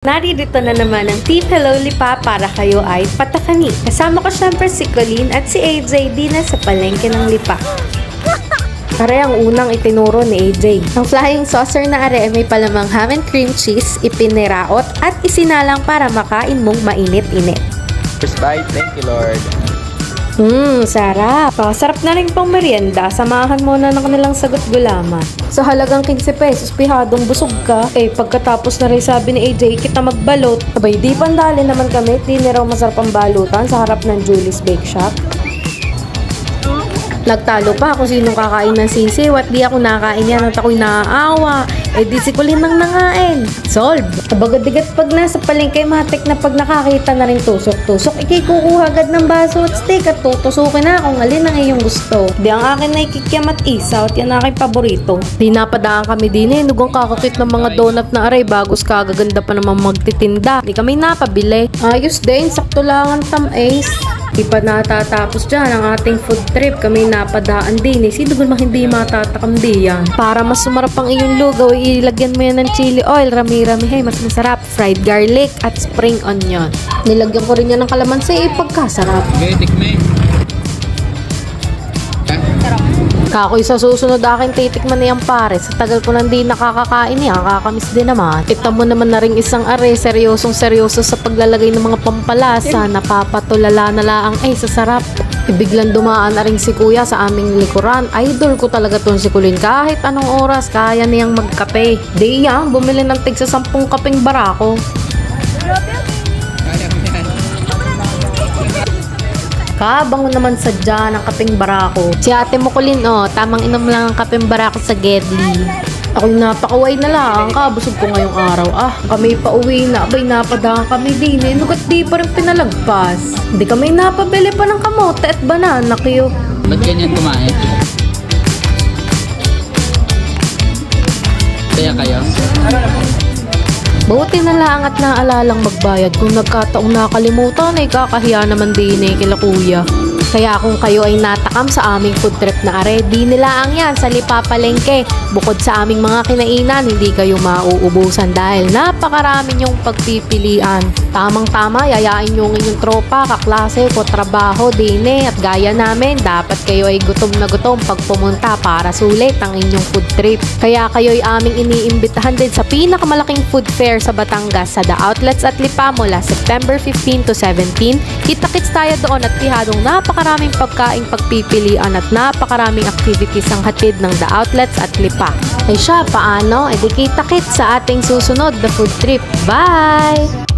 Naririto na naman ang Team Hello Lipa para kayo ay patakani. Kasama ko syempre si Colleen at si AJ di na sa palengke ng Lipa. Are ang unang itinuro ni AJ. Ang flying saucer na are ay may palamang ham and cream cheese, ipiniraot at isinalang para makain mong mainit-init. First bite, thank you Lord. Sarap. Sarap na rin pang merienda. Samahan mo na ng kanilang sagot gulaman. Sa halagang 15 pesos, pihadong busog ka. Pagkatapos na rin sabi ni AJ, kita magbalot. Abay, di pandali naman kami. Di na raw masarap ang balutan sa harap ng Julie's Bake Shop. Nagtalo pa kung sinong kakain ng sisiw at di ako nakain yan at ako'y naaawa. Di si Colleen nang nangain. Solve! Abagad-digat pag nasa palengke, matik na pag nakakita na rin tusok-tusok, kukuha agad ng baso at steak at tutusukin na kung alin ang iyong gusto. Di ang akin na ikikiam at isaw at yan aking paborito. Di napadaan kami din nugang kakakit ng mga donut na aray bagos kagaganda pa naman magtitinda. Di kami napabili. Ayos din, sakto lang ang tam-ace. Di pa natatapos dyan ang ating food trip. Kami napadaan din Sino ba hindi matatakam diyan? Para mas sumarap ang iyong lugaw, ilagyan mo yan ng chili oil, rami-rami, mas masarap. Fried garlic at spring onion. Nilagyan ko rin yan ng kalamansi, pagkasarap. Okay, tikme. Kakoy sa susunod akin titikman niyang pare. Sa tagal ko nang di nakakakain niya, kakamiss din naman. Kita mo naman na rin isang are, seryosong seryoso sa paglalagay ng mga pampalasa. Napapatulala na laang sa sarap. Biglang dumaan na rin si kuya sa aming likuran. Idol ko talaga ton si Colleen. Kahit anong oras, kaya niyang magkape. Di yan, bumili ng tig sa 10 kapeng barako. Kabango naman sadya ng kapeng barako. Si ate mo Colleen, tamang inom lang ang kapeng barako sa Gedli. Ako'y napakaway na lang, kabusog ko ngayong araw. Kami pa uwi na, abay napadaan kami din nugat di pa rin pinalagpas. Hindi kami napabili pa ng kamote at banana kayo. Ba't ganyan kumain? Kaya kayo? Buti na lang at naalalang magbayad. Kung nagkataong nakalimutan ay kakahiya naman din kila kuya. Kaya kung kayo ay natakam sa aming food trip na are, di nila ang yan sa Lipa Palengke. Bukod sa aming mga kinainan, hindi kayo mauubusan dahil napakarami nyong pagpipilian. Tamang-tama, yayain nyo ng inyong tropa, kaklase, trabaho, dine at gaya namin. Dapat kayo ay gutom na gutom pag pumunta para sulit ang inyong food trip. Kaya kayo ay aming iniimbitahan din sa pinakamalaking food fair sa Batangas sa The Outlets at Lipa mula September 15 to 17. Kita-kits tayo doon at pihadong napakaraming pagkaing pagpipilian at napakaraming activities ang hatid ng The Outlets at Lipa. Siya, paano? Kita-kits sa ating susunod na food trip. Bye!